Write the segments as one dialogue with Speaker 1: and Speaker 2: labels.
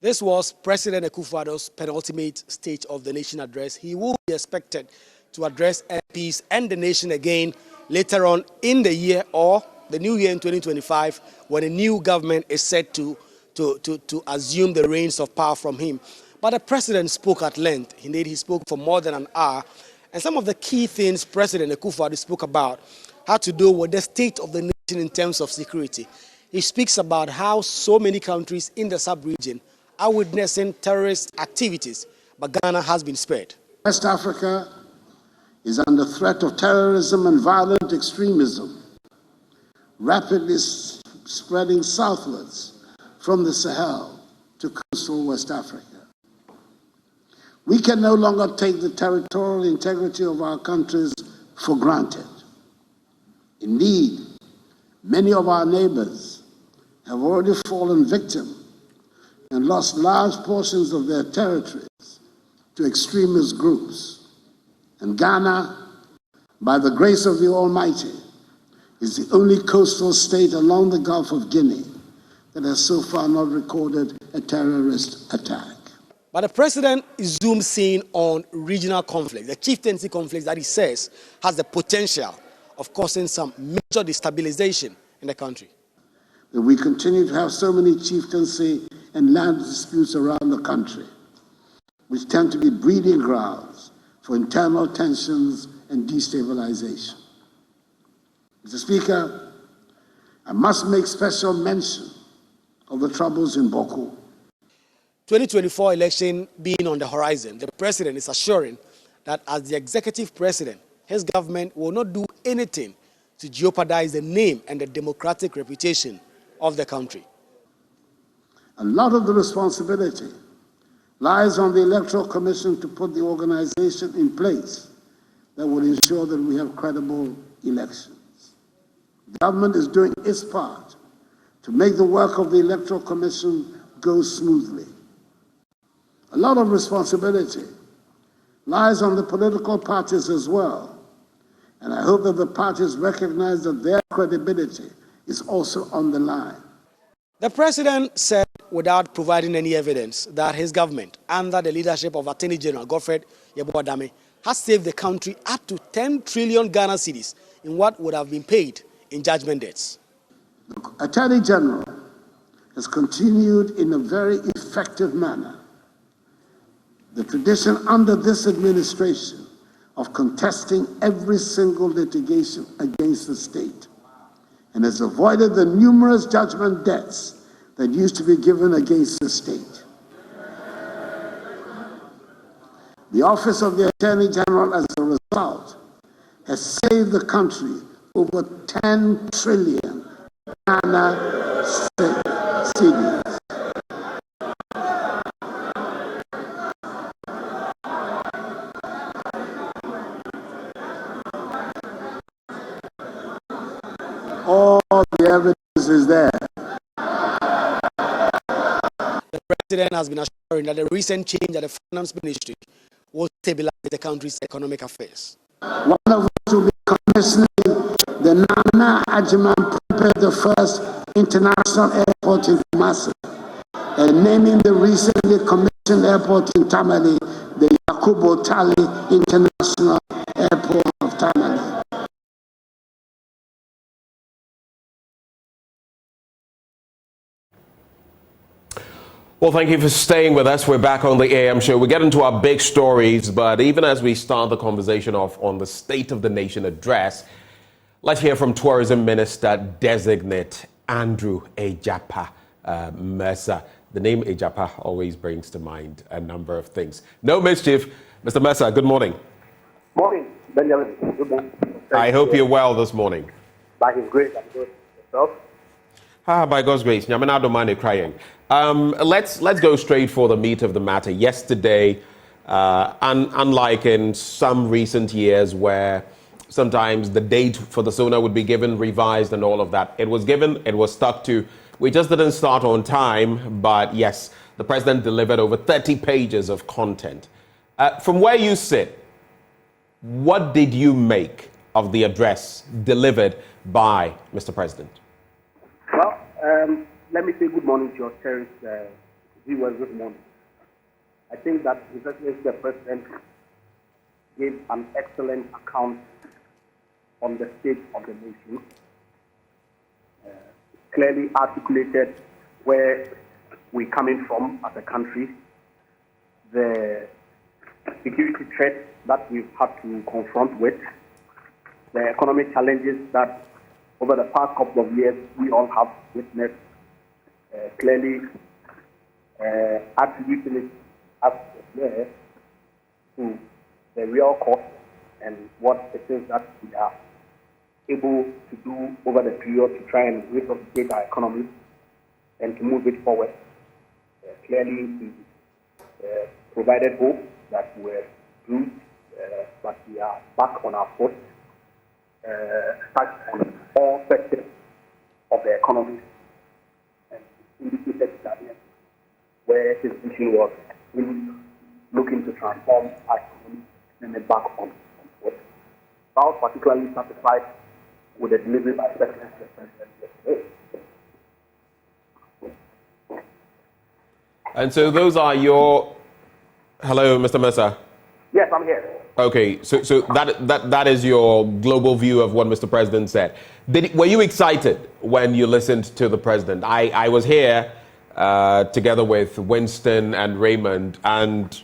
Speaker 1: This was President Akufo-Addo's penultimate State of the Nation address. He will be expected to address MPs and the nation again later on in the year or the new year in 2025 when a new government is set to assume the reins of power from him. But the president spoke at length. Indeed, he spoke for more than an hour. And some of the key things President Akufo-Addo spoke about had to do with the state of the nation in terms of security. He speaks about how so many countries in the sub-region are witnessing terrorist activities, but Ghana has been spared.
Speaker 2: West Africa is under threat of terrorism and violent extremism, rapidly spreading southwards from the Sahel to coastal West Africa. We can no longer take the territorial integrity of our countries for granted. Indeed, many of our neighbors have already fallen victim and lost large portions of their territories to extremist groups. And Ghana, by the grace of the Almighty, is the only coastal state along the Gulf of Guinea that has so far not recorded a terrorist attack.
Speaker 1: But the president zooms in on regional conflict, the chieftaincy conflict that he says has the potential of causing some major destabilization in the country.
Speaker 2: That we continue to have so many chieftaincy and land disputes around the country, which tend to be breeding grounds for internal tensions and destabilization. Mr. Speaker, I must make special mention of the troubles in Boko.
Speaker 1: 2024 election being on the horizon, the president is assuring that as the executive president, his government will not do anything to jeopardize the name and the democratic reputation of the country.
Speaker 2: A lot of the responsibility lies on the Electoral Commission to put the organization in place that will ensure that we have credible elections. The government is doing its part to make the work of the Electoral Commission go smoothly. A lot of responsibility lies on the political parties as well, and I hope that the parties recognize that their credibility is also on the line.
Speaker 1: The president said, without providing any evidence, that his government, under the leadership of Attorney General Godfred Yeboah-Dame, has saved the country up to 10 trillion Ghana cedis in what would have been paid in judgment debts.
Speaker 2: The Attorney General has continued in a very effective manner the tradition under this administration of contesting every single litigation against the state, and has avoided the numerous judgment debts that used to be given against the state. The Office of the Attorney General, as a result, has saved the country over 10 trillion Ghana cedis. All the evidence is there.
Speaker 1: The president has been assuring that the recent change at the Finance Ministry will stabilize the country's economic affairs.
Speaker 2: One of us will be commissioning the Nana Ajiman prepared the first international airport in Mercer, and naming the recently commissioned airport in Tamale the Yakubu-Tali International Airport of Tamale.
Speaker 3: Well, thank you for staying with us. We're back on the AM show. We get into our big stories, but even as we start the conversation off on the State of the Nation address, let's hear from Tourism Minister Designate Andrew Egyapa Mercer. The name Egyapa always brings to mind a number of things. No mischief. Mr. Mercer, good morning.
Speaker 4: Morning, Benjamin. Good morning.
Speaker 3: I hope you're well this morning.
Speaker 4: By His grace, I'm good. Yourself?
Speaker 3: By God's grace. Nyamenado crying. Let's go straight for the meat of the matter. Yesterday, unlike in some recent years where sometimes the date for the SONA would be given, revised and all of that, it was given, it was stuck to. We just didn't start on time, but yes, the president delivered over 30 pages of content. From where you sit, what did you make of the address delivered by Mr. President?
Speaker 4: Well, let me say good morning to your cherished viewers this morning. I think that His Excellency the President gave an excellent account on the state of the nation, clearly articulated where we're coming from as a country, the security threats that we've had to confront with, the economic challenges that over the past couple of years we all have witnessed, clearly attributing it as there to the real cost and what it is that we are able to do over the period to try and resuscitate our economy and to move it forward. Clearly, he provided hope that we're bruised, but we are back on our foot, touched on all sectors of the economy, and indicated that where his vision was really looking to transform our economy and then back on foot. I was particularly satisfied with the delivery by His Excellency the President yesterday.
Speaker 3: And so those are your... Hello, Mr. Mercer.
Speaker 4: Yes, I'm here.
Speaker 3: Okay, so that is your global view of what Mr. President said. Were you excited when you listened to the President? I was here together with Winston and Raymond, and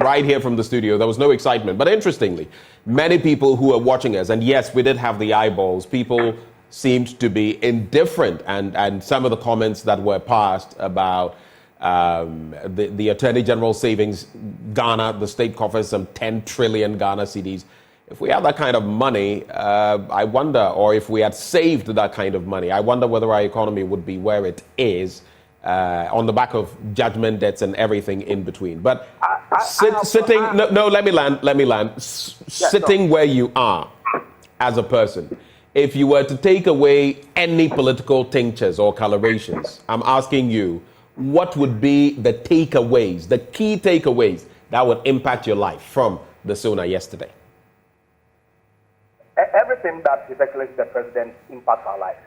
Speaker 3: right here from the studio, there was no excitement. But interestingly, many people who are watching us, and yes, we did have the eyeballs, people seemed to be indifferent, and some of the comments that were passed about the Attorney General savings Ghana, the state coffers some 10 trillion Ghana cedis. If we had that kind of money, I wonder, or if we had saved that kind of money, I wonder whether our economy would be where it is on the back of judgment debts and everything in between. But let me land. Sitting where you are as a person, if you were to take away any political tinctures or colorations, I'm asking you, what would be the takeaways, the key takeaways that would impact your life from the SONA yesterday?
Speaker 4: Everything that His Excellency the President impacts our lives.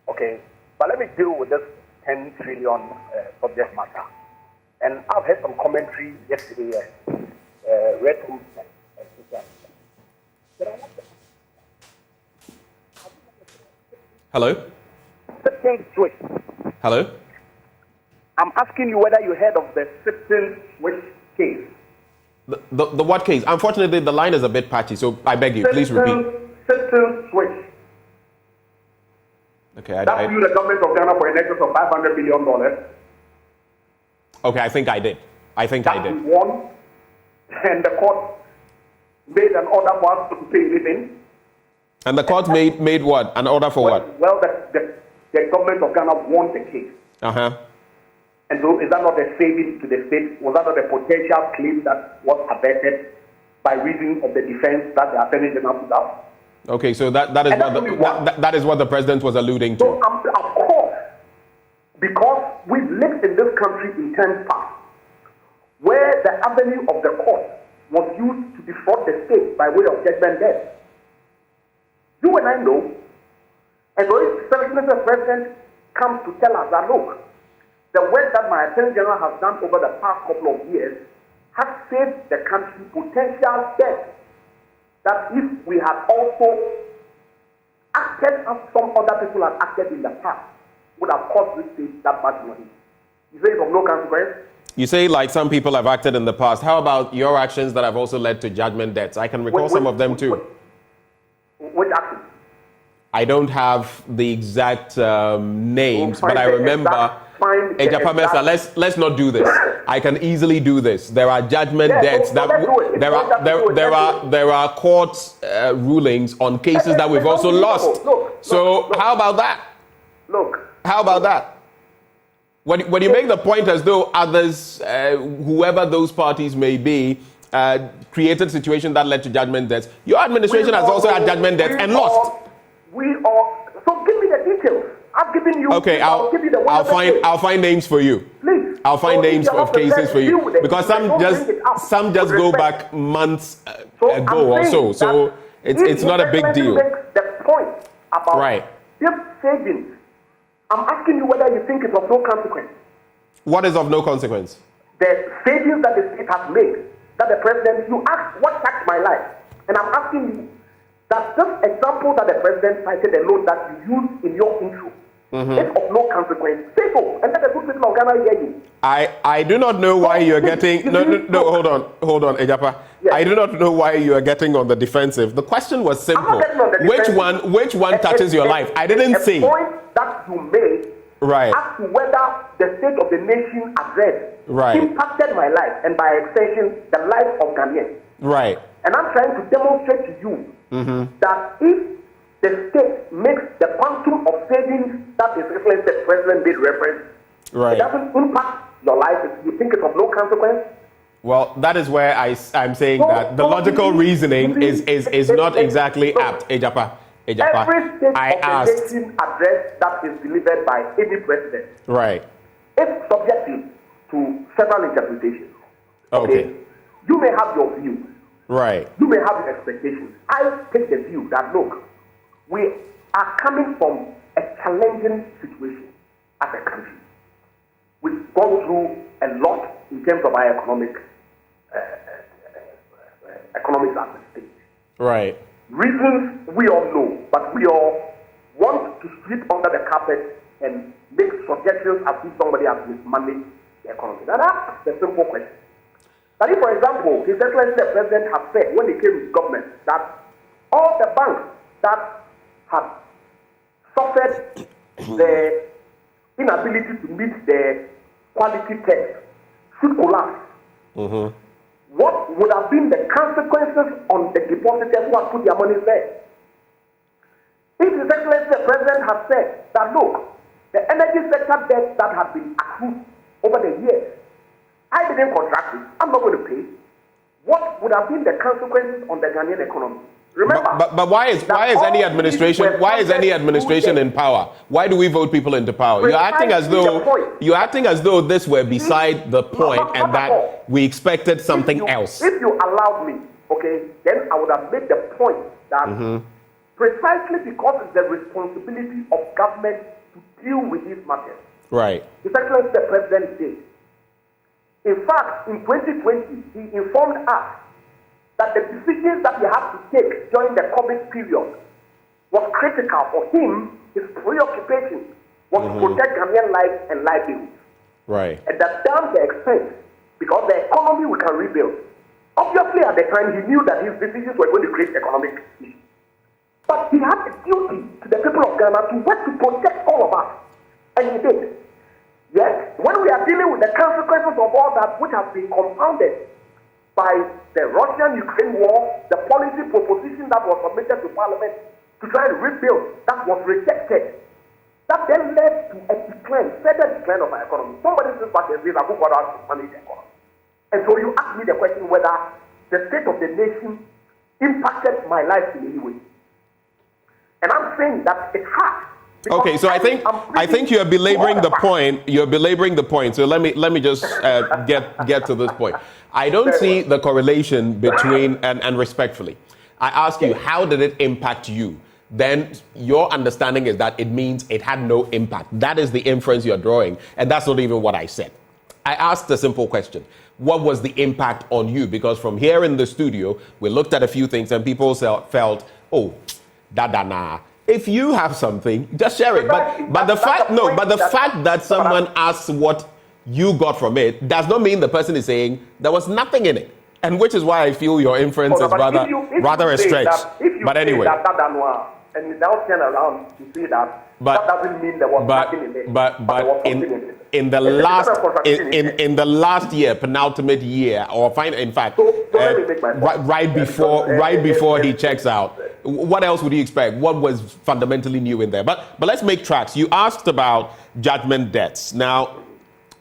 Speaker 4: Okay, but let me deal with this 10 trillion subject matter. And I've heard some commentary yesterday, read from
Speaker 3: Hello?
Speaker 4: Switch.
Speaker 3: Hello?
Speaker 4: I'm asking you whether you heard of the Sipton Switch case.
Speaker 3: The what case? Unfortunately, the line is a bit patchy, so I beg you, please repeat.
Speaker 4: Sipton Switch.
Speaker 3: Okay,
Speaker 4: that sued the government of Ghana for in excess of $500 billion.
Speaker 3: Okay, I think I did. I did.
Speaker 4: We won, and the court made an order for us to pay anything.
Speaker 3: And the court made what? An order for what?
Speaker 4: Well, the government of Ghana won the case.
Speaker 3: Uh-huh.
Speaker 4: And so is that not a saving to the state? Was that not a potential claim that was averted by reason of the defense that the Attorney General put up?
Speaker 3: Okay, so that is what the President was alluding to.
Speaker 4: So, of course, because we've lived in this country in times past, where the avenue of the court was used to defraud the state by way of judgment debt. You and I know, and so if the President comes to tell us that, look, the work that my Attorney General has done over the past couple of years has saved the country potential debt that if we had also acted as some other people had acted in the past, would have cost this state that much money. You say it's of no consequence?
Speaker 3: You say like some people have acted in the past. How about your actions that have also led to judgment debts? I can recall some of them too.
Speaker 4: Which actions?
Speaker 3: I don't have the exact names, but I remember Egyapa Mercer. Let's not do this. I can easily do this. There are judgment debts there are court rulings on cases that we've also lost. So how about that? How about that? When you make the point as though others, whoever those parties may be, created situation that led to judgment debts, your administration has also had judgment debts and lost.
Speaker 4: So give me the details. I've given you.
Speaker 3: Okay, I'll find names for you.
Speaker 4: Please.
Speaker 3: I'll find names of cases for you because some just go back months ago or so. So it's not a big deal.
Speaker 4: The point about this savings, I'm asking you whether you think it's of no consequence.
Speaker 3: What is of no consequence?
Speaker 4: The savings that the state has made, that the president, you ask what touched my life. And I'm asking you that this example that the president cited, the loan that you used in your intro, is of no consequence. Say so, and let the good people of Ghana hear you.
Speaker 3: I do not know why you're getting... No, hold on, Egyapa. Yes. I do not know why you are getting on the defensive. The question was simple. Which one touches your life? I didn't say.
Speaker 4: The point that you made as to whether the state of the nation address impacted my life and by extension the life of Ghanaians.
Speaker 3: Right.
Speaker 4: And I'm trying to demonstrate to you that if the state makes the quantum of savings that is reflected the president made reference, it doesn't impact your life. You think it's of no consequence?
Speaker 3: Well, that is where I'm saying that the logical reasoning is not exactly apt, Egyapa.
Speaker 4: Every state of the nation address that is delivered by any president is subjective to several interpretations.
Speaker 3: Okay.
Speaker 4: You may have your view.
Speaker 3: Right.
Speaker 4: You may have your expectations. I take the view that, look, we are coming from a challenging situation as a country. We've gone through a lot in terms of our economics as a state.
Speaker 3: Right.
Speaker 4: Reasons we all know, but we all want to sweep under the carpet and make suggestions as if somebody has mismanaged the economy. Now that's the simple question. That if, for example, His Excellency the President has said when he came to government that all the banks that had suffered the inability to meet the quality test should collapse. What would have been the consequences on the depositors who have put their money there? If His Excellency the President has said that, look, the energy sector debt that has been accrued over the years, I didn't contract it, I'm not going to pay. What would have been the consequences on the Ghanaian economy? Remember,
Speaker 3: but why is any administration in power? Why do we vote people into power? You're acting as though this were beside the point and that we expected something else.
Speaker 4: If you allowed me, then I would have made the point that precisely because it's the responsibility of government to deal with these matters.
Speaker 3: Right.
Speaker 4: His Excellency the President did. In fact, in 2020, he informed us that the decisions that he had to take during the COVID period was critical for him. His preoccupation was to protect Ghanaian lives and livelihoods.
Speaker 3: Right.
Speaker 4: And that down the expense, because the economy we can rebuild. Obviously, at the time, he knew that his decisions were going to create economic issues. But he had a duty to the people of Ghana to work to protect all of us. And he did. Yes, when we are dealing with the consequences of all that, which has been compounded by the Russian-Ukraine war, the policy proposition that was submitted to Parliament to try and rebuild, that was rejected. That then led to a further decline of our economy. Somebody says back and says, Akufo-Addo has to manage the economy. And so you ask me the question whether the state of the nation impacted my life in any way. And I'm saying that it has.
Speaker 3: Okay, so I think you're belaboring the point. You're belaboring the point. So let me just get to this point. I don't see the correlation between and respectfully, I ask you, how did it impact you? Then your understanding is that it means it had no impact. That is the inference you're drawing, and that's not even what I said. I asked a simple question. What was the impact on you? Because from here in the studio, we looked at a few things and people felt, oh, nah. If you have something, just share it. But the fact that someone asks what you got from it does not mean the person is saying there was nothing in it. And which is why I feel your inference is rather a stretch. But anyway.
Speaker 4: And you now turn around to say that doesn't mean there was nothing in it. But
Speaker 3: in the last year, penultimate year, or right before he checks out, what else would you expect? What was fundamentally new in there? But let's make tracks. You asked about judgment debts. Now,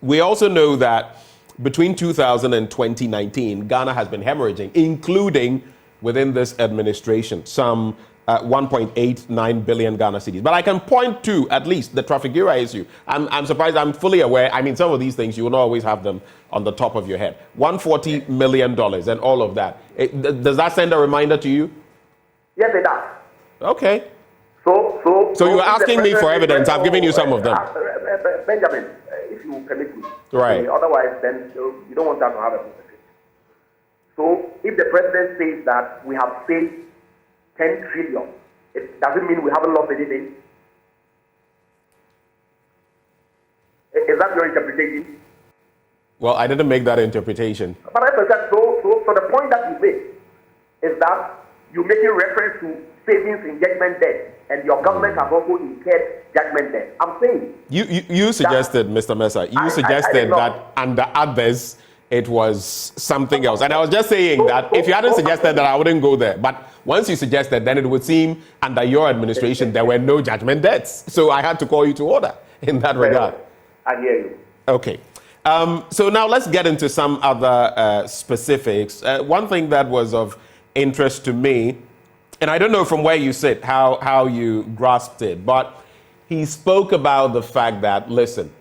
Speaker 3: we also know that between 2000 and 2019, Ghana has been hemorrhaging, including within this administration, some 1.89 billion Ghana cedis. But I can point to at least the Trafigura issue. I'm surprised. I'm fully aware. I mean, some of these things, you will not always have them on the top of your head. $140 million and all of that. Does that send a reminder to you?
Speaker 4: Yes, it does.
Speaker 3: Okay.
Speaker 4: So
Speaker 3: you're asking me for evidence. I've given you some of them.
Speaker 4: Benjamin, if you will permit me.
Speaker 3: Right.
Speaker 4: Otherwise, then you don't want us to have a conversation. So if the president says that we have saved 10 trillion, it doesn't mean we haven't lost anything. Is that your interpretation?
Speaker 3: Well, I didn't make that interpretation.
Speaker 4: But as I said, so the point that you make is that you're making reference to savings in judgment debt, and your government has also incurred judgment debt. I'm saying
Speaker 3: you suggested, Mr. Mercer, you suggested that under others it was something else, and I was just saying that if you hadn't suggested that, I wouldn't go there. But once you suggested, then it would seem under your administration there were no judgment debts. So I had to call you to order in that regard.
Speaker 4: I hear you.
Speaker 3: Okay. So now let's get into some other specifics. One thing that was of interest to me, and I don't know from where you sit how you grasped it, but he spoke about the fact that, listen,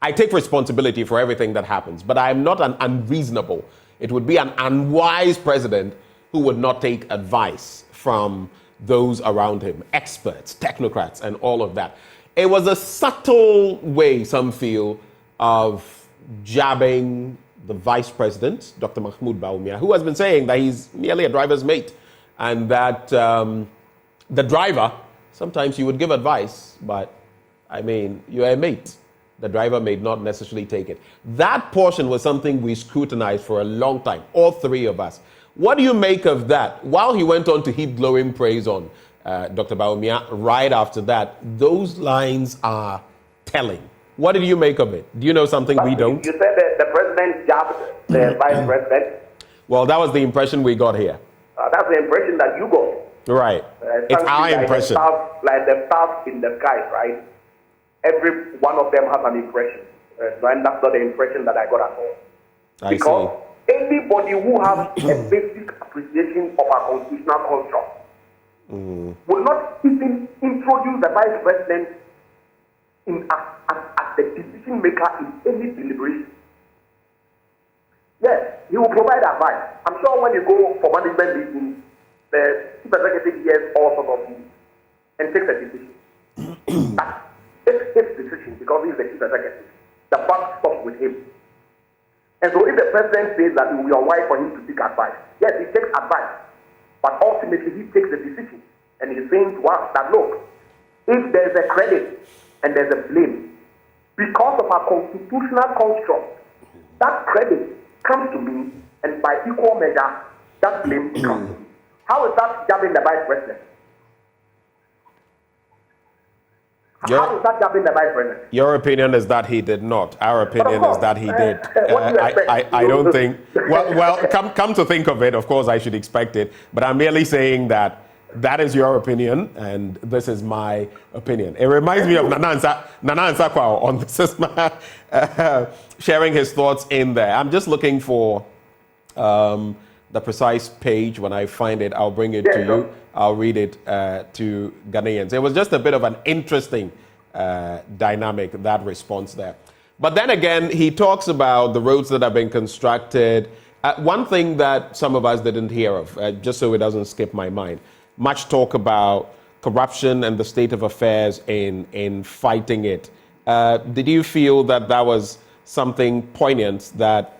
Speaker 3: I take responsibility for everything that happens, but I am not an unreasonable. It would be an unwise president who would not take advice from those around him, experts, technocrats, and all of that. It was a subtle way, some feel, of jabbing the vice president, Dr. Mahmoud Bawumia, who has been saying that he's merely a driver's mate, and that the driver, sometimes you would give advice, but I mean, you're a mate. The driver may not necessarily take it. That portion was something we scrutinized for a long time, all three of us. What do you make of that? While he went on to heap glowing praise on Dr. Bawumia, right after that, those lines are telling. What did you make of it? Do you know something we don't?
Speaker 4: You said that the president jabbed the vice president.
Speaker 3: Well, that was the impression we got here.
Speaker 4: That's the impression that you got.
Speaker 3: Right. It's our impression.
Speaker 4: Like the stars in the sky, right? Every one of them has an impression. And that's not the impression that I got at all. Because anybody who has a basic appreciation of our constitutional construct will not even introduce the vice president as the decision maker in any deliberation. Yes, he will provide advice. I'm sure when you go for management meetings, the chief executive hears all sorts of things and takes a decision. It's his decision because he's the chief executive. The buck stops with him. And so if the president says that it will be unwise for him to take advice, yes, he takes advice, but ultimately he takes the decision. And he's saying to us that, look, if there's a credit and there's a blame, because of our constitutional construct, that credit comes to me, and by equal measure, that blame comes to me. How is that jabbing the vice president? How is that jabbing the vice president?
Speaker 3: Your opinion is that he did not. Our opinion is that he did.
Speaker 4: What do you expect?
Speaker 3: I don't think. Well, come to think of it, of course I should expect it. But I'm merely saying that is your opinion, and this is my opinion. It reminds me of Nana Nsakwa on this, sharing his thoughts in there. I'm just looking for the precise page. When I find it, I'll bring it to you. I'll read it to Ghanaians. It was just a bit of an interesting dynamic, that response there. But then again, he talks about the roads that have been constructed. One thing that some of us didn't hear of, just so it doesn't skip my mind, much talk about corruption and the state of affairs in fighting it. Did you feel that was something poignant that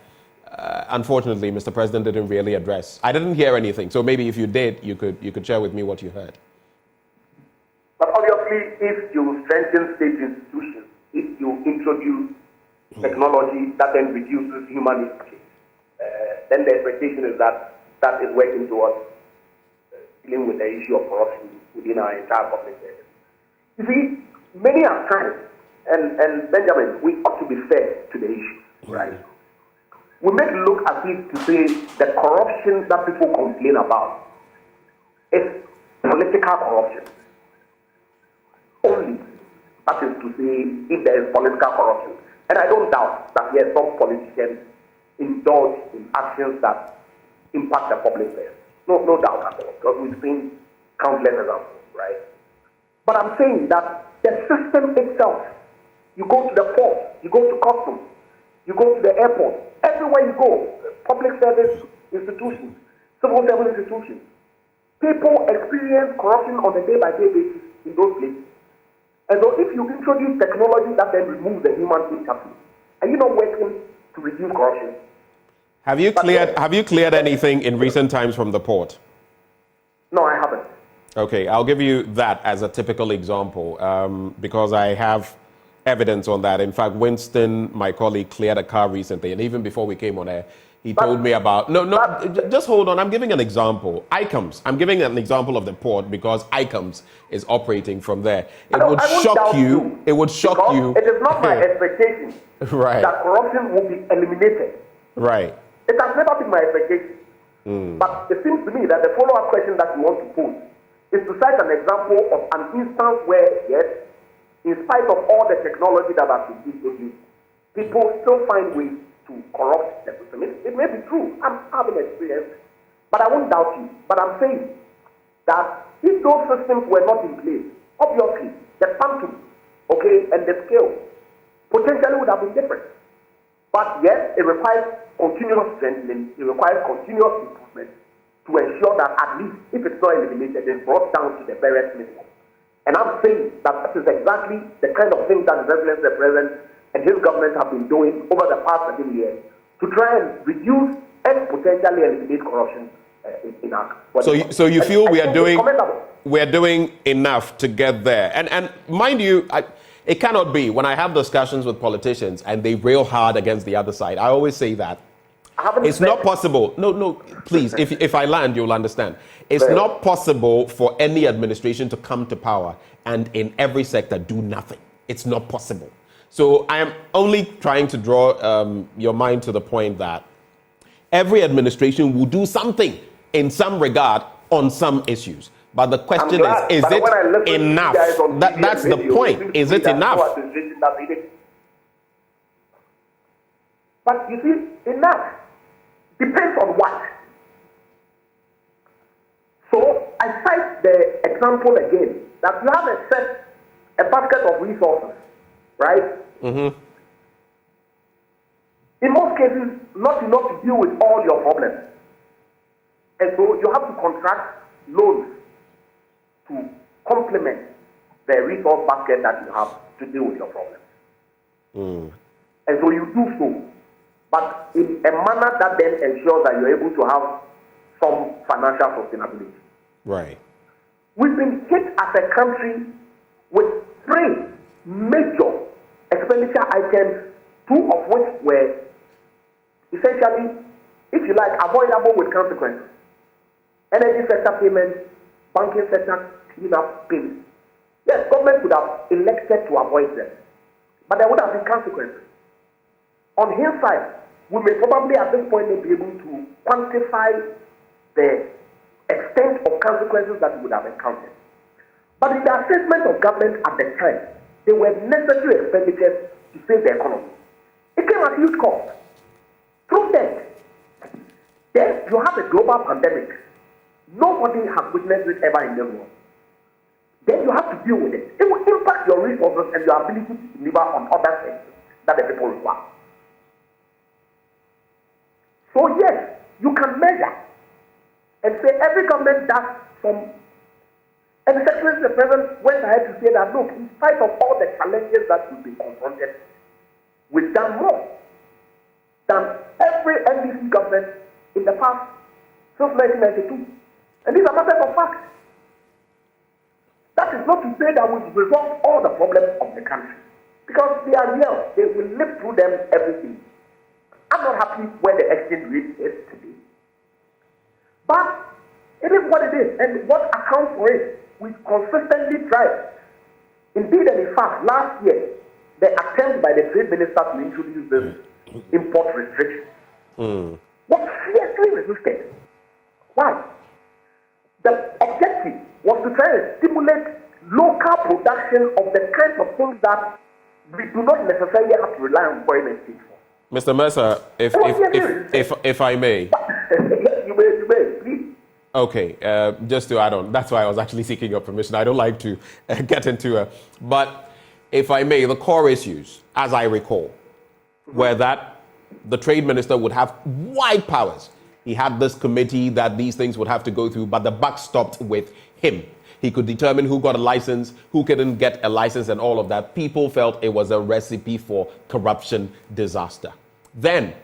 Speaker 3: unfortunately, Mr. President didn't really address? I didn't hear anything, so maybe if you did, you could share with me what you heard.
Speaker 4: But obviously, if you strengthen state institutions, if you introduce technology that then reduces human risk, then the expectation is that is working towards dealing with the issue of corruption within our entire public sector. You see, many are times, and Benjamin, we ought to be fair to the issue, right? We make it look as if to say the corruption that people complain about is political corruption. Only. That is to say, if there is political corruption. And I don't doubt that yes, some politicians indulge in actions that impact the public affairs. No doubt at all, because we've seen countless examples, right? But I'm saying that the system itself, you go to the port, you go to customs, you go to the airport, everywhere you go, public service institutions, civil service institutions, people experience corruption on a day-by-day basis in those places. And so if you introduce technology that then removes the human interface, are you not working to reduce corruption?
Speaker 3: Have you cleared anything in recent times from the port?
Speaker 4: No, I haven't.
Speaker 3: Okay, I'll give you that as a typical example because I have evidence on that. In fact, Winston, my colleague, cleared a car recently, and even before we came on air, he told me about... Just hold on. I'm giving an example. ICOMS. I'm giving an example of the port because ICOMS is operating from there. It would shock you. It would shock you.
Speaker 4: It is not my expectation
Speaker 3: right.
Speaker 4: that corruption will be eliminated.
Speaker 3: Right.
Speaker 4: It has never been my expectation. But it seems to me that the follow-up question that you want to pose is to cite an example of an instance where, yes, in spite of all the technology that has been introduced, people still find ways to corrupt the system. It may be true. I'm having experience, but I won't doubt you. But I'm saying that if those systems were not in place, obviously the quantum, and the scale potentially would have been different. But yes, it requires continuous strengthening. It requires continuous improvement to ensure that at least if it's not eliminated, it's brought down to the barest minimum. And I'm saying that that is exactly the kind of thing that the President and his government have been doing over the past 7 years to try and reduce and potentially eliminate corruption in our country.
Speaker 3: So you feel we are doing enough to get there? And mind you, it cannot be. When I have discussions with politicians and they rail hard against the other side, I always say that it's not possible. No, please, if I land, you'll understand. It's not possible for any administration to come to power and in every sector do nothing. It's not possible. So I am only trying to draw your mind to the point that every administration will do something in some regard on some issues. But the question is it enough? That's the point. Is it enough?
Speaker 4: But you see, enough depends on what. So I cite the example again that you have a basket of resources, right? Mm-hmm. In most cases, not enough to deal with all your problems. And so you have to contract loans to complement the resource basket that you have to deal with your problems. And so you do so, but in a manner that then ensures that you're able to have some financial sustainability.
Speaker 3: Right.
Speaker 4: We've been hit as a country with 3 major expenditure items, 2 of which were essentially, if you like, avoidable with consequences. Energy sector payments, banking sector cleanup payments. Yes, government would have elected to avoid them, but there would have been consequences. On hindsight, we may probably at this point be able to quantify the extent of consequences that we would have encountered. But in the assessment of government at the time, they were necessary expenditures to save the economy. It came at huge cost. Through that, then you have a global pandemic. Nobody has witnessed it ever in the world. Then you have to deal with it. It will impact your resources and your ability to deliver on other things that the people require. So yes, you can measure and say every government does some. And the Secretary of the President went ahead to say that, look, in spite of all the challenges that we've been confronted, we've done more than every NDC government in the past since 1992. And these are matters of fact. That is not to say that we've resolved all the problems of the country, because they are real. They will live through them every day. I'm not happy where the exchange rate is today. But it is what it is, and what accounts for it, we consistently try. Indeed, and in fact, last year, the attempt by the trade minister to introduce this import restriction was fiercely resisted. Why? The objective was to try and stimulate local production of the kinds of things that we do not necessarily have to rely on foreign exchange for.
Speaker 3: Mr. Mercer, if I may.
Speaker 4: You may, please.
Speaker 3: Okay, just to add on, that's why I was actually seeking your permission. I don't like to get into it. But if I may, the core issues, as I recall, were that the trade minister would have wide powers. He had this committee that these things would have to go through, but the buck stopped with him. He could determine who got a license, who couldn't get a license, and all of that. People felt it was a recipe for corruption disaster. Then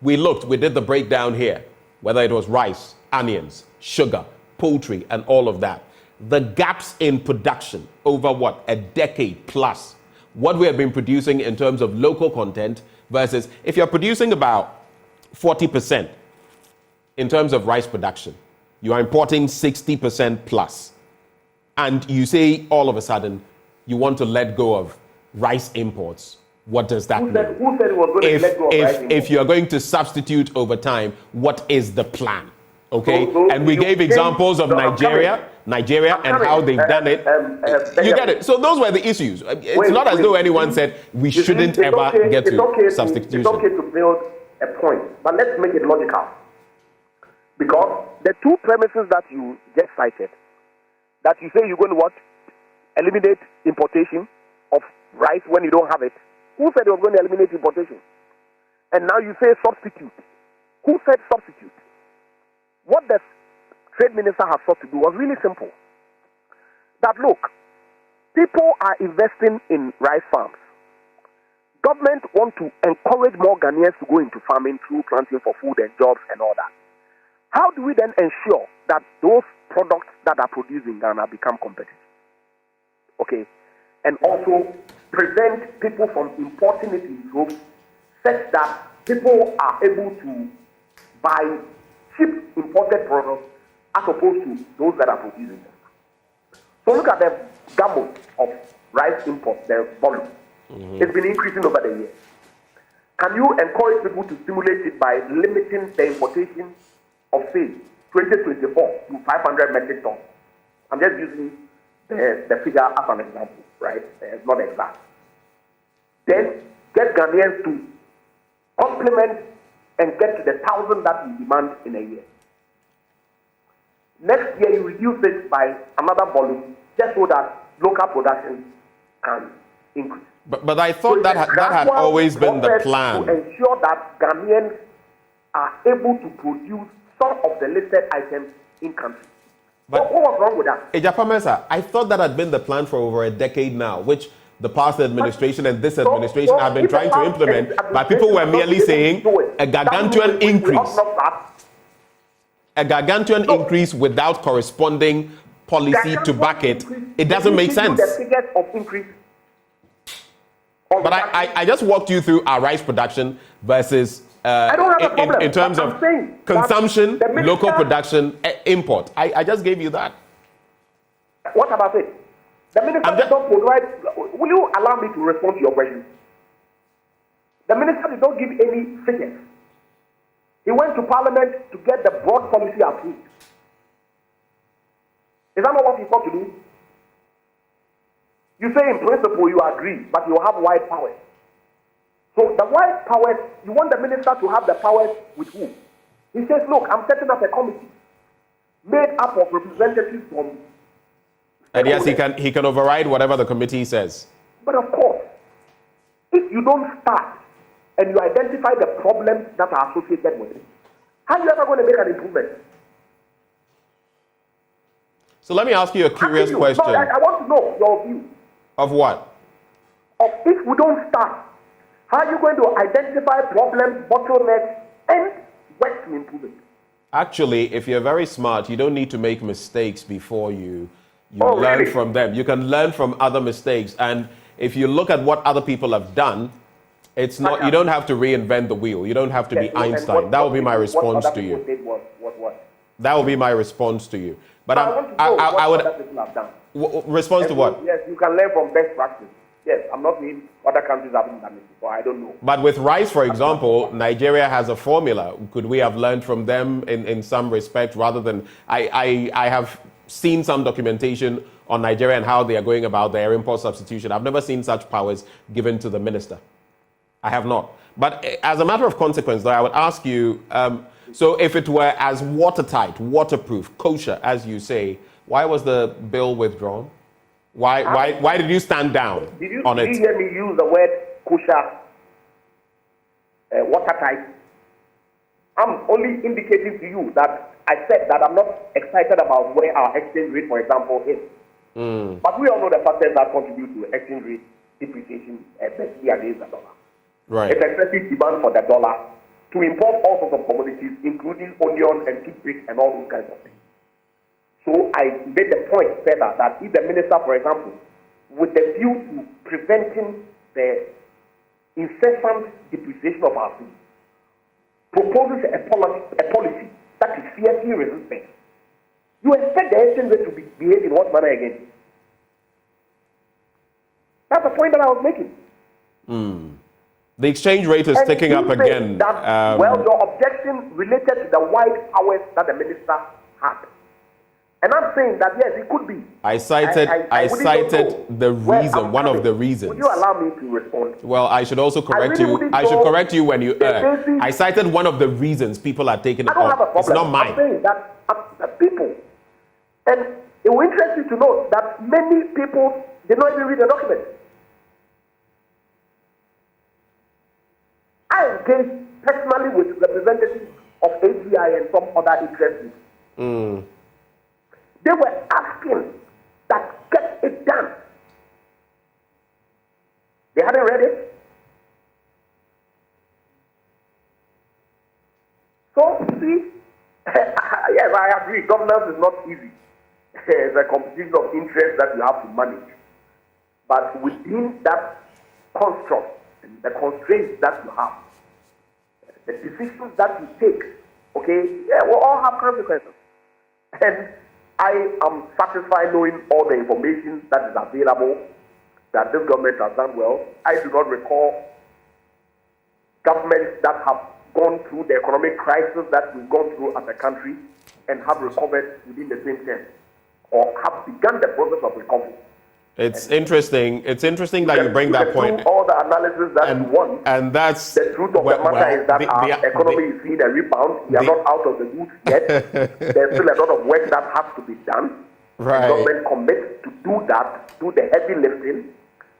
Speaker 3: we did the breakdown here, whether it was rice, onions, sugar, poultry, and all of that. The gaps in production over a decade plus. What we have been producing in terms of local content versus if you're producing about 40% in terms of rice production, you are importing 60% plus. And you say all of a sudden you want to let go of rice imports. What does that mean?
Speaker 4: Who said it was going to let go of rice imports?
Speaker 3: If you're going to substitute over time, what is the plan? Okay? And we gave examples of Nigeria and how they've done it. You get it? So those were the issues. It's not as though anyone said we shouldn't ever get to substitution.
Speaker 4: It's okay to build a point, but let's make it logical. Because the two premises that you just cited, that you say you're going to eliminate importation of rice when you don't have it. Who said you were going to eliminate importation? And now you say substitute. Who said substitute? What the trade minister has sought to do was really simple. That look, people are investing in rice farms. Government want to encourage more Ghanaians to go into farming through planting for food and jobs and all that. How do we then ensure that those products that are produced in Ghana become competitive? Okay. And also prevent people from importing it in droves such that people are able to buy cheap imported products as opposed to those that are producing them. So look at the gamut of rice imports, the volume. It's been increasing over the years. Can you encourage people to stimulate it by limiting the importation of, say, 2024 to 500 metric tons? I'm just using the figure as an example, right? It's not exact. Then get Ghanaians to complement and get to the 1,000 that you demand in a year. Next year, you reduce it by another volume just so that local production can increase.
Speaker 3: But I thought that had always been the plan.
Speaker 4: To ensure that Ghanaians are able to produce some of the listed items in country. But what was wrong with that?
Speaker 3: Egyapa Mercer, I thought that had been the plan for over a decade now, which the past administration and this administration have been trying to implement, but people were merely saying a gargantuan increase. A gargantuan increase without corresponding policy to back it. It doesn't make sense.
Speaker 4: The figures of increase.
Speaker 3: But I just walked you through our rice production versus in terms of consumption, local production, import. I just gave you that.
Speaker 4: What about it? The minister did not provide. Will you allow me to respond to your question? The minister did not give any figures. He went to Parliament to get the broad policy approved. Is that not what he thought to do? You say in principle you agree, but you have wide powers. So the wide powers, you want the minister to have the powers with who? He says, look, I'm setting up a committee made up of representatives from...
Speaker 3: And yes, he can override whatever the committee says.
Speaker 4: But of course, if you don't start and you identify the problems that are associated with it, how are you ever going to make an improvement?
Speaker 3: So let me ask you a curious question.
Speaker 4: No, I want to know your view.
Speaker 3: Of what?
Speaker 4: Of if we don't start, how are you going to identify problems, bottlenecks, and work to improve it?
Speaker 3: Actually, if you're very smart, you don't need to make mistakes before you learn from them. You can learn from other mistakes. And if you look at what other people have done, it's not. You don't have to reinvent the wheel. You don't have to be Einstein. That will be my response to you. That will be my response to you. But I would respond to what?
Speaker 4: Yes, you can learn from best practice. Yes, I'm not saying other countries haven't done it before. I don't know.
Speaker 3: But with rice, for example, Nigeria has a formula. Could we have learned from them in some respect rather than... I have seen some documentation on Nigeria and how they are going about their import substitution. I've never seen such powers given to the minister. I have not. But as a matter of consequence, though, I would ask you, so if it were as watertight, waterproof, kosher, as you say, why was the bill withdrawn? Why did you stand down on it?
Speaker 4: Did you hear me use the word kosher, watertight? I'm only indicating to you that I said that I'm not excited about where our exchange rate, for example, is. But we all know the factors that contribute to exchange rate depreciation, especially against the dollar.
Speaker 3: Right.
Speaker 4: It's excessive demand for the dollar to import all sorts of commodities, including onion and toothpaste and all those kinds of things. So I made the point further that if the minister, for example, with the view to preventing the incessant depreciation of our food, proposes a policy that is fiercely resistant, you expect the exchange rate to behave in what manner again? That's the point that I was making.
Speaker 3: The exchange rate is ticking up again.
Speaker 4: That, your objection related to the wide powers that the minister had. And I'm saying that, yes, it could be.
Speaker 3: I cited the reason, one of the reasons.
Speaker 4: Would you allow me to respond?
Speaker 3: Well, I should also correct you. I should correct you when you err. I cited one of the reasons people are taking it off.
Speaker 4: I don't have a problem.
Speaker 3: It's not mine.
Speaker 4: I'm saying that people, and it will interest you to know that many people did not even read the document. I engaged personally with representatives of AGI and some other interest groups. They were asking that get it done. They hadn't read it. So, you see, yes, I agree, governance is not easy. It's a competition of interest that you have to manage. But within that construct, the constraints that you have, the decisions that you take, will all have consequences. And I am satisfied knowing all the information that is available, that this government has done well. I do not recall governments that have gone through the economic crisis that we've gone through as a country and have recovered within the same term, or have begun the process of recovery.
Speaker 3: It's interesting. It's interesting that you bring that point.
Speaker 4: All the analysis that you want,
Speaker 3: and that's
Speaker 4: the truth of the matter is that our economy is seeing a rebound. We are not out of the woods yet. There's still a lot of work that has to be done.
Speaker 3: Right.
Speaker 4: The government commits to do that, do the heavy lifting.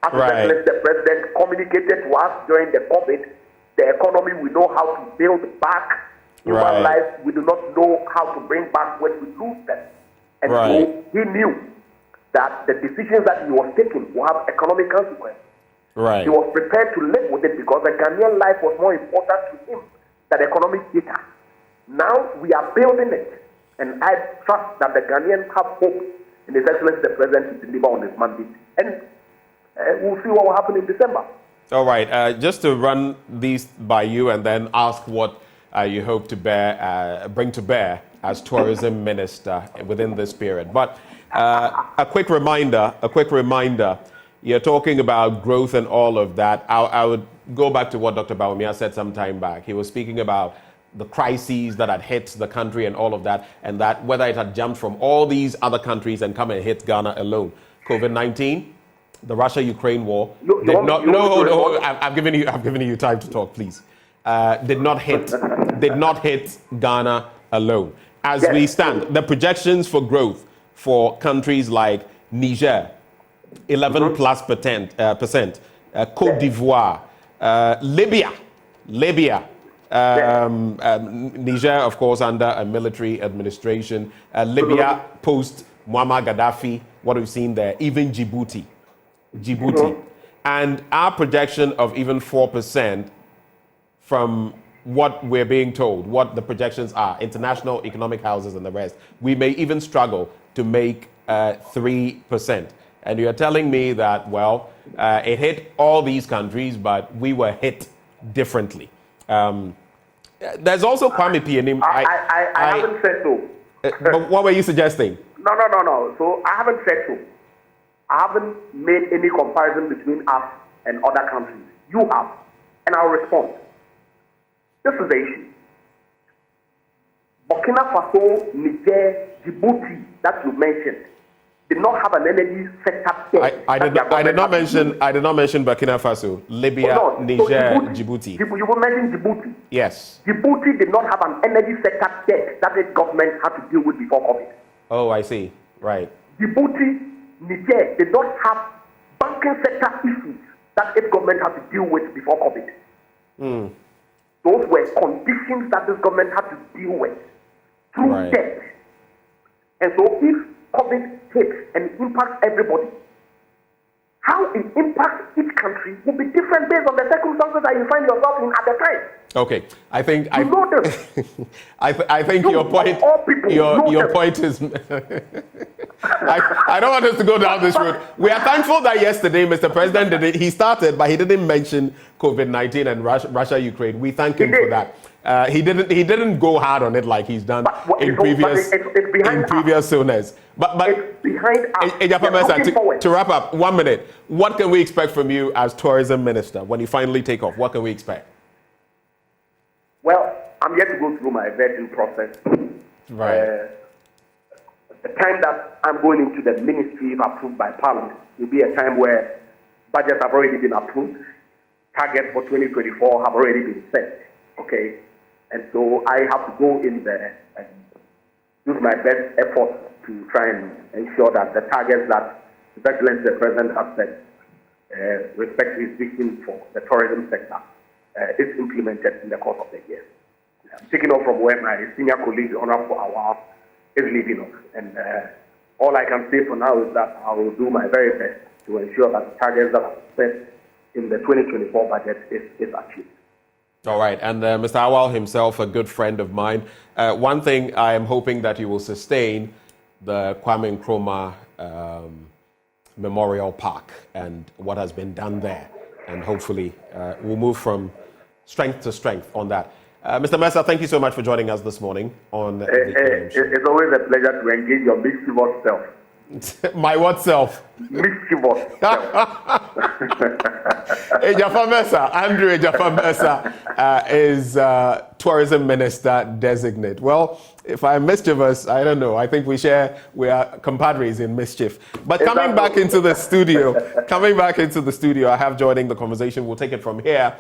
Speaker 4: As the president communicated to us during the COVID, the economy, we know how to build back human life. We do not know how to bring back when we lose them. And so he knew that the decisions that he was taking will have economic consequences.
Speaker 3: Right.
Speaker 4: He was prepared to live with it because the Ghanaian life was more important to him than economic data. Now we are building it, and I trust that the Ghanaians have hope in His Excellency the President to deliver on his mandate. And we'll see what will happen in December.
Speaker 3: All right. Just to run these by you and then ask what you hope to bring to bear as tourism minister within this period. But a quick reminder, you're talking about growth and all of that. I would go back to what Dr. Bawumia said some time back. He was speaking about the crises that had hit the country and all of that, and that whether it had jumped from all these other countries and come and hit Ghana alone. COVID-19, the Russia-Ukraine war, I've given you time to talk, please. Did not hit Ghana alone. As we stand, the projections for growth for countries like Niger, 11+%, Côte d'Ivoire, Libya, Niger, of course, under a military administration, Libya post Muammar Gaddafi, what we've seen there, even Djibouti, and our projection of even 4% from what we're being told, what the projections are, international economic houses and the rest. We may even struggle to make 3%. And you're telling me that, it hit all these countries, but we were hit differently. There's also Kwame Pianim.
Speaker 4: I haven't said so.
Speaker 3: But what were you suggesting?
Speaker 4: No. So I haven't said so. I haven't made any comparison between us and other countries. You have. And I'll respond. This is the issue. Burkina Faso, Niger, Djibouti, that you mentioned, did not have an energy sector there.
Speaker 3: I did not mention Burkina Faso, Libya, Niger, Djibouti.
Speaker 4: You were mentioning Djibouti.
Speaker 3: Yes.
Speaker 4: Djibouti did not have an energy sector debt that the government had to deal with before COVID.
Speaker 3: Oh, I see. Right.
Speaker 4: Djibouti, Niger did not have banking sector issues that the government had to deal with before COVID. Those were conditions that this government had to deal with through debt. And so if COVID hits and impacts everybody, how it impacts each country will be different based on the circumstances that you find yourself in at the time.
Speaker 3: Okay, I think
Speaker 4: you know this.
Speaker 3: I think your point is. I don't want us to go down this road. We are thankful that yesterday, Mr. President, he started, but he didn't mention COVID-19 and Russia-Ukraine. We thank him for that. He didn't go hard on it like he's done in previous SONAs. But
Speaker 4: it's behind us.
Speaker 3: Egyapa Mercer, to wrap up, 1 minute. What can we expect from you as tourism minister when you finally take off? What can we expect?
Speaker 4: Well, I'm yet to go through my vetting process.
Speaker 3: Right.
Speaker 4: The time that I'm going into the ministry, if approved by Parliament, will be a time where budgets have already been approved, targets for 2024 have already been set. Okay, and so I have to go in there and use my best efforts to try and ensure that the targets that His Excellency the President has set, respect his vision for the tourism sector, is implemented in the course of the year. I'm taking off from where my senior colleague, Honorable Awal, is leaving off. And all I can say for now is that I will do my very best to ensure that the targets that are set in the 2024 budget is achieved.
Speaker 3: All right. And Mr. Awal himself, a good friend of mine. One thing I am hoping that you will sustain the Kwame Nkrumah Memorial Park and what has been done there. And hopefully we'll move from strength to strength on that. Mr. Mercer, thank you so much for joining us this morning on
Speaker 4: It's always a pleasure to engage your mischievous self.
Speaker 3: My what self?
Speaker 4: Mischievous self.
Speaker 3: Egyapa Mercer, Andrew Egyapa Mercer is tourism minister designate. Well, if I'm mischievous, I don't know. I think we are compadres in mischief. But coming back into the studio, I have joining the conversation. We'll take it from here.